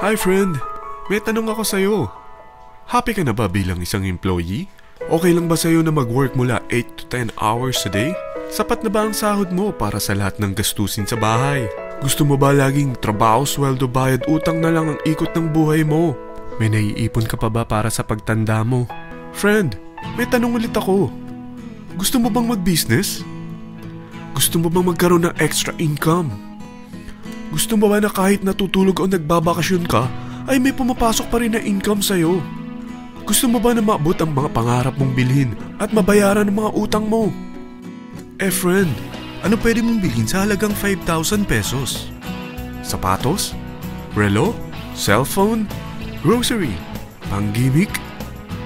Hi friend, may tanong ako sa'yo. Happy ka na ba bilang isang employee? Okay lang ba sa'yo na mag-work mula 8 to 10 hours a day? Sapat na ba ang sahod mo para sa lahat ng gastusin sa bahay? Gusto mo ba laging trabaho, sweldo, bayad, utang na lang ang ikot ng buhay mo? May naiipon ka pa ba para sa pagtanda mo? Friend, may tanong ulit ako. Gusto mo bang mag-business? Gusto mo bang magkaroon ng extra income? Gusto mo ba na kahit natutulog o nagbabakasyon ka, ay may pumapasok pa rin na income sa'yo? Gusto mo ba na maabot ang mga pangarap mong bilhin at mabayaran ang mga utang mo? Friend, ano pwede mong bilhin sa halagang 5,000 pesos? Sapatos? Relo? Cellphone? Grocery? Pang-gimmick?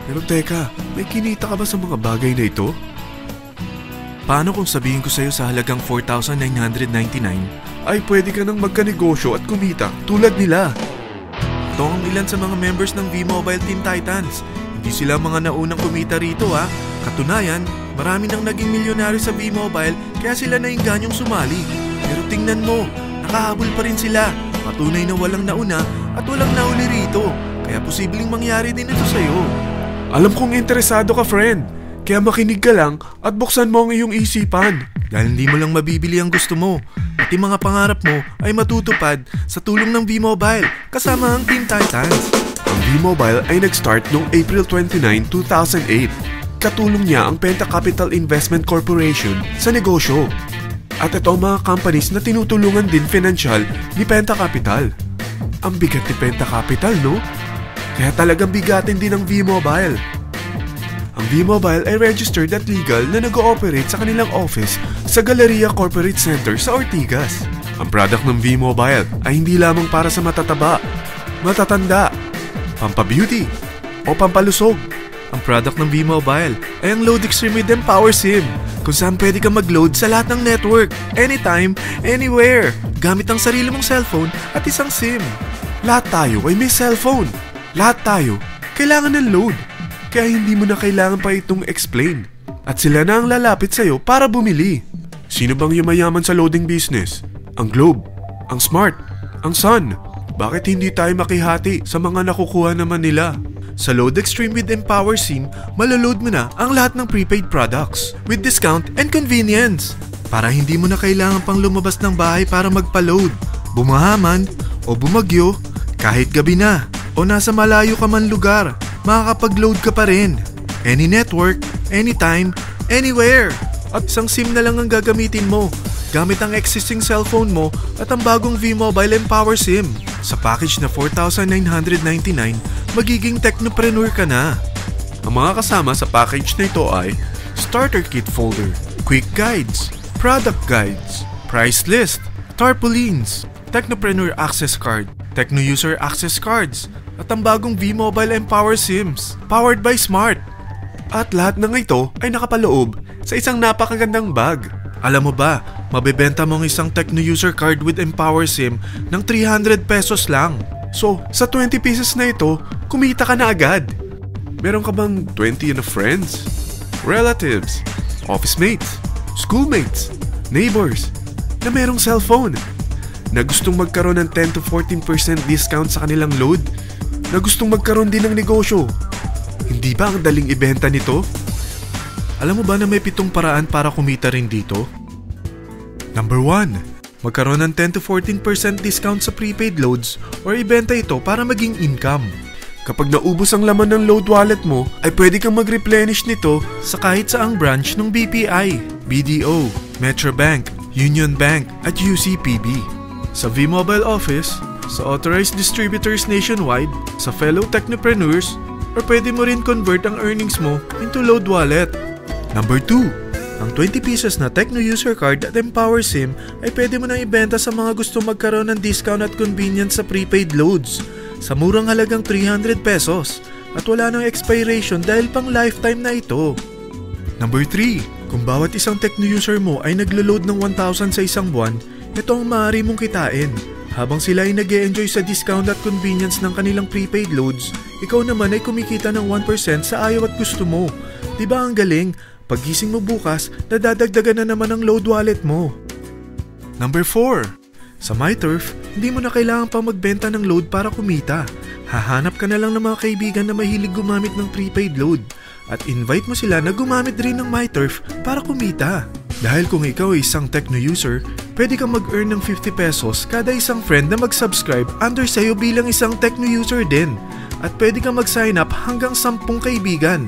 Pero teka, may kinita ka ba sa mga bagay na ito? Paano kung sabihin ko sa'yo sa halagang 4,999 ay pwede ka nang magkanegosyo at kumita tulad nila? Ito ang ilan sa mga members ng V-Mobile Teen Titans. Hindi sila mga naunang kumita rito ha. Katunayan, marami nang naging milyonaryo sa V-Mobile kaya sila naingganyong sumali. Pero tingnan mo, nakahabol pa rin sila. Patunay na walang nauna at walang nauli rito. Kaya posibleng mangyari din ito sa'yo. Alam kong interesado ka, friend. Kaya makinig ka lang at buksan mo ang iyong isipan. Dahil hindi mo lang mabibili ang gusto mo. Pati mga pangarap mo ay matutupad sa tulong ng V-Mobile kasama ang Teen Titans. Ang V-Mobile ay nag-start noong April 29, 2008. Katulong niya ang Penta Capital Investment Corporation sa negosyo. At ito ang mga companies na tinutulungan din financial ni Penta Capital. Ang bigat ni Penta Capital, no? Kaya talagang bigatin din ang V-Mobile. Ang V-Mobile ay registered at legal na nag-ooperate sa kanilang office sa Galleria Corporate Center sa Ortigas. Ang product ng V-Mobile ay hindi lamang para sa matataba, matatanda, pampabeauty, o pampalusog. Ang product ng V-Mobile ay ang Load Extreme with Empower SIM, kung saan pwede ka mag-load sa lahat ng network, anytime, anywhere, gamit ang sarili mong cellphone at isang SIM. Lahat tayo ay may cellphone. Lahat tayo kailangan ng load. Kaya hindi mo na kailangan pa itong explain. At sila na ang lalapit sa'yo para bumili. Sino bang yumayaman sa loading business? Ang Globe, ang Smart, ang Sun. Bakit hindi tayo makihati sa mga nakukuha naman nila? Sa Load Extreme with Empower SIM, maloload mo na ang lahat ng prepaid products with discount and convenience. Para hindi mo na kailangan pang lumabas ng bahay para magpa-load. Bumahaman o bumagyo, kahit gabi na o nasa malayo ka man lugar, makakapag-load ka pa rin. Any network, anytime, anywhere. At isang SIM na lang ang gagamitin mo gamit ang existing cellphone mo at ang bagong V-Mobile Empower SIM. Sa package na 4,999, magiging technopreneur ka na. Ang mga kasama sa package na ito ay Starter Kit Folder, Quick Guides, Product Guides, Price List, Tarpaulins, Technopreneur Access Card, Techno User Access Cards, at ang bagong V-Mobile Empower SIMs, powered by Smart. At lahat ng ito ay nakapaloob sa isang napakagandang bag. Alam mo ba, mabebenta mo ang isang Techno User Card with Empower SIM ng 300 pesos lang. So, sa 20 pieces na ito, kumita ka na agad. Meron ka bang 20 na friends, relatives, office mates, schoolmates, neighbors, na merong cellphone, na gustong magkaroon ng 10 to 14% discount sa kanilang load, na gustong magkaroon din ng negosyo? Hindi ba ang daling ibenta nito? Alam mo ba na may 7 paraan para kumita rin dito? Number 1. Magkaroon ng 10 to 14% discount sa prepaid loads or ibenta ito para maging income. Kapag naubos ang laman ng load wallet mo, ay pwede kang mag-replenish nito sa kahit saang branch ng BPI, BDO, Metrobank, Union Bank at UCPB. Sa V-Mobile Office, sa authorized distributors nationwide, sa fellow technopreneurs, or pwede mo rin convert ang earnings mo into load wallet. Number 2. Ang 20 pieces na Techno User Card at Empower SIM ay pwede mo nang ibenta sa mga gusto magkaroon ng discount at convenience sa prepaid loads sa murang halagang 300 pesos at wala nang expiration dahil pang lifetime na ito. Number 3. Kung bawat isang Techno user mo ay naglo-load ng 1,000 sa isang buwan, ito ang maaari mong kitain. Habang sila ay nag-e-enjoy sa discount at convenience ng kanilang prepaid loads, ikaw naman ay kumikita ng 1% sa ayaw at gusto mo. Diba ang galing? Paggising mo bukas, nadadagdagan na naman ang load wallet mo. Number 4. Sa MyTurf, hindi mo na kailangan pa magbenta ng load para kumita. Hahanap ka na lang ng mga kaibigan na mahilig gumamit ng prepaid load at invite mo sila na gumamit rin ng MyTurf para kumita. Dahil kung ikaw ay isang Tecno user, pwede kang mag-earn ng 50 pesos kada isang friend na mag-subscribe under sa'yo bilang isang Tecno user din. At pwede kang mag-sign up hanggang 10 kaibigan.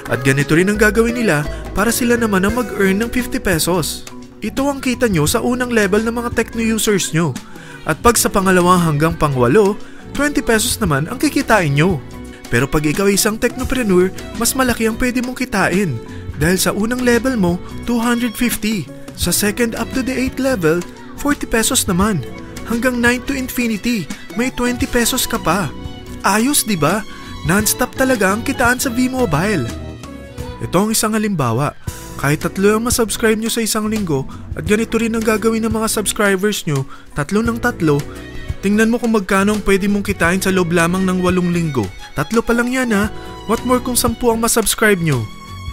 At ganito rin ang gagawin nila para sila naman ang mag-earn ng 50 pesos. Ito ang kita nyo sa unang level ng mga Tecno users nyo. At pag sa pangalawa hanggang pang-8, 20 pesos naman ang kikitain nyo. Pero pag ikaw ay isang technopreneur, mas malaki ang pwede mong kitain. Dahil sa unang level mo, 250. Sa second up to the 8th level, 40 pesos naman. Hanggang 9 to infinity, may 20 pesos ka pa. Ayos, di ba? Non-stop talaga ang kitaan sa V-Mobile. Ito ang isang halimbawa. Kahit 3 ang masubscribe nyo sa isang linggo at ganito rin ang gagawin ng mga subscribers nyo, 3 ng 3, tingnan mo kung magkano ang pwede mong kitain sa loob lamang ng 8 linggo. 3 pa lang yan ha. What more kung 10 ang masubscribe nyo?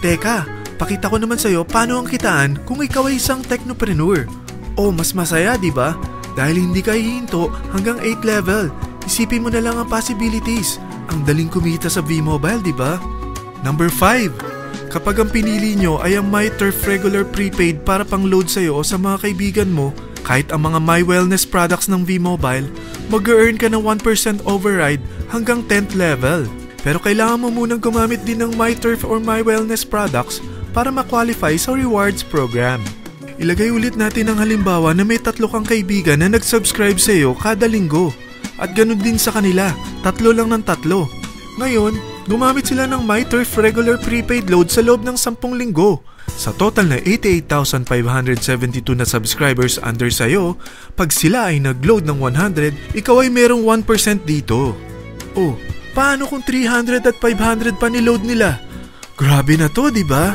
Teka, pakita ko naman sa'yo paano ang kitaan kung ikaw ay isang technopreneur. Oh, mas masaya, di ba? Dahil hindi ka hihinto hanggang 8 level. Isipin mo na lang ang possibilities. Ang daling kumita sa V-Mobile, di ba? Number 5. Kapag ang pinili nyo ay ang MyTurf regular prepaid para pang load sa'yo o sa mga kaibigan mo, kahit ang mga My Wellness products ng V-Mobile, mag-earn ka ng 1% override hanggang 10th level. Pero kailangan mo munang gumamit din ng MyTurf or My Wellness products para ma-qualify sa rewards program. Ilagay ulit natin ang halimbawa na may 3 kang kaibigan na nag-subscribe sa'yo kada linggo. At ganun din sa kanila, 3 lang ng 3. Ngayon, gumamit sila ng MyTurf regular prepaid load sa loob ng 10 linggo. Sa total na 88,572 na subscribers under sa'yo, pag sila ay nag-load ng 100, ikaw ay merong 1% dito. Oh, paano kung 300 at 500 pa ni-load nila? Grabe na to, di ba?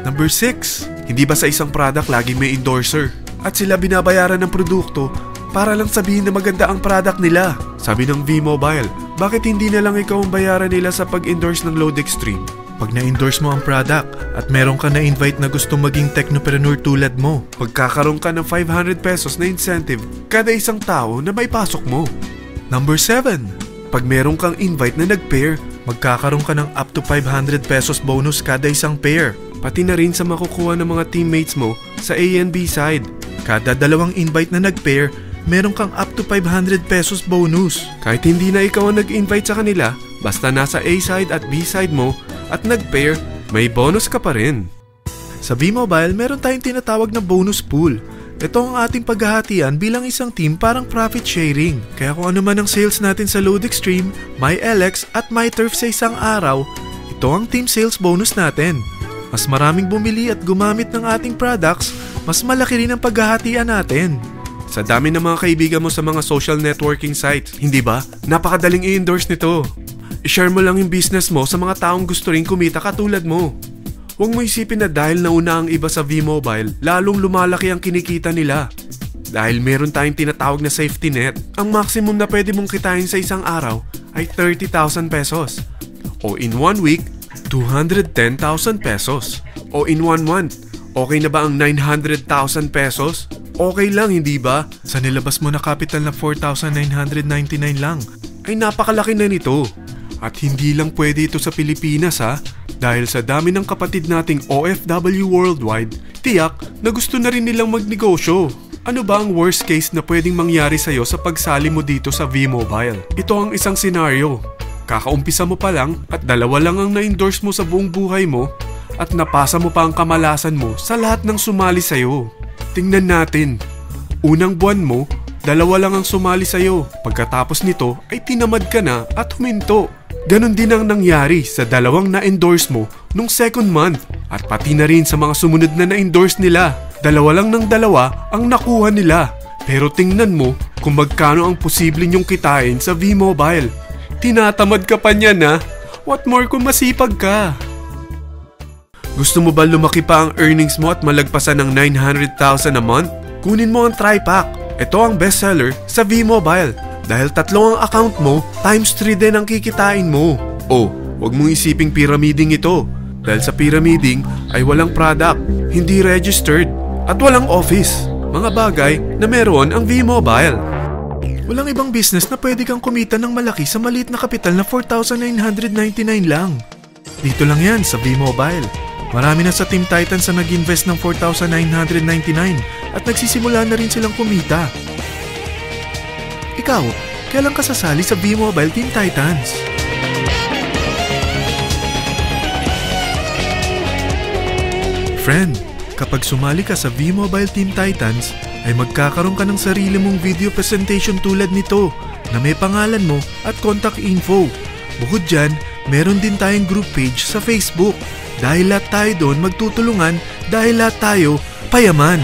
Number 6. Hindi ba sa isang product laging may endorser? At sila binabayaran ng produkto para lang sabihin na maganda ang product nila. Sabi ng V-Mobile, bakit hindi na lang ikaw ang bayaran nila sa pag-endorse ng Load Extreme? Pag na-endorse mo ang product at meron ka na-invite na gustong maging technopreneur tulad mo, magkakaroon ka ng 500 pesos na incentive kada isang tao na may pasok mo. Number 7. Pag meron kang invite na nag-pair, magkakaroon ka ng up to 500 pesos bonus kada isang pair. Pati na rin sa makukuha ng mga teammates mo sa A and B side. Kada 2 invite na nag-pair, meron kang up to 500 pesos bonus. Kahit hindi na ikaw ang nag-invite sa kanila, basta nasa A side at B side mo at nag-pair, may bonus ka pa rin. Sa V-Mobile, meron tayong tinatawag na bonus pool. Ito ang ating paghahatian bilang isang team parang profit sharing. Kaya kung ano man ang sales natin sa Load Extreme, MyLX at MyTurf sa isang araw, ito ang team sales bonus natin. Mas maraming bumili at gumamit ng ating products, mas malaki rin ang paghahatian natin. Sa dami ng mga kaibigan mo sa mga social networking sites, hindi ba? Napakadaling i-endorse nito. I-share mo lang yung business mo sa mga taong gusto rin kumita katulad mo. Huwag mo isipin na dahil nauna ang iba sa V-Mobile, lalong lumalaki ang kinikita nila. Dahil meron tayong tinatawag na safety net, ang maximum na pwede mong kitain sa isang araw ay 30,000 pesos. O in 1 week, 210,000 pesos. O in 1 month, okay na ba ang 900,000 pesos? Okay lang, hindi ba? Sa nilabas mo na capital na 4,999 lang, ay napakalaki na nito. At hindi lang pwede ito sa Pilipinas ha, dahil sa dami ng kapatid nating OFW worldwide, tiyak na gusto na rin nilang magnegosyo. Ano ba ang worst case na pwedeng mangyari sa'yo sa pagsali mo dito sa V-Mobile? Ito ang isang senaryo. Kakaumpisa mo pa lang at 2 lang ang na-endorse mo sa buong buhay mo at napasa mo pa ang kamalasan mo sa lahat ng sumali sa'yo. Tingnan natin. Unang buwan mo, 2 lang ang sumali sa'yo. Pagkatapos nito ay tinamad ka na at huminto. Ganon din ang nangyari sa 2 na-endorse mo nung second month at pati na rin sa mga sumunod na na-endorse nila. 2 lang ng 2 ang nakuha nila. Pero tingnan mo kung magkano ang posible nyong kitain sa V-Mobile. Tinatamad ka pa niyan ha? What more kung masipag ka? Gusto mo ba lumaki pa ang earnings mo at malagpasan ng 900,000 a month? Kunin mo ang TriPack. Ito ang bestseller sa V-Mobile. Dahil 3 ang account mo, times 3 din ang kikitain mo. Oh, huwag mong isiping pyramiding ito. Dahil sa pyramiding ay walang product, hindi registered, at walang office. mga bagay na meron ang V-Mobile. Walang ibang business na pwede kang kumita ng malaki sa maliit na kapital na 4,999 lang. Dito lang yan sa V-Mobile. Marami na sa Team Titans na nag-invest ng 4,999 at nagsisimula na rin silang kumita. Ikaw, kailan ka sasali sa V-Mobile Team Titans? Friend, kapag sumali ka sa V-Mobile Team Titans, ay magkakaroon ka ng sarili mong video presentation tulad nito na may pangalan mo at contact info. Bukod dyan, meron din tayong group page sa Facebook. Dahil lahat tayo doon magtutulungan dahil lahat tayo payaman.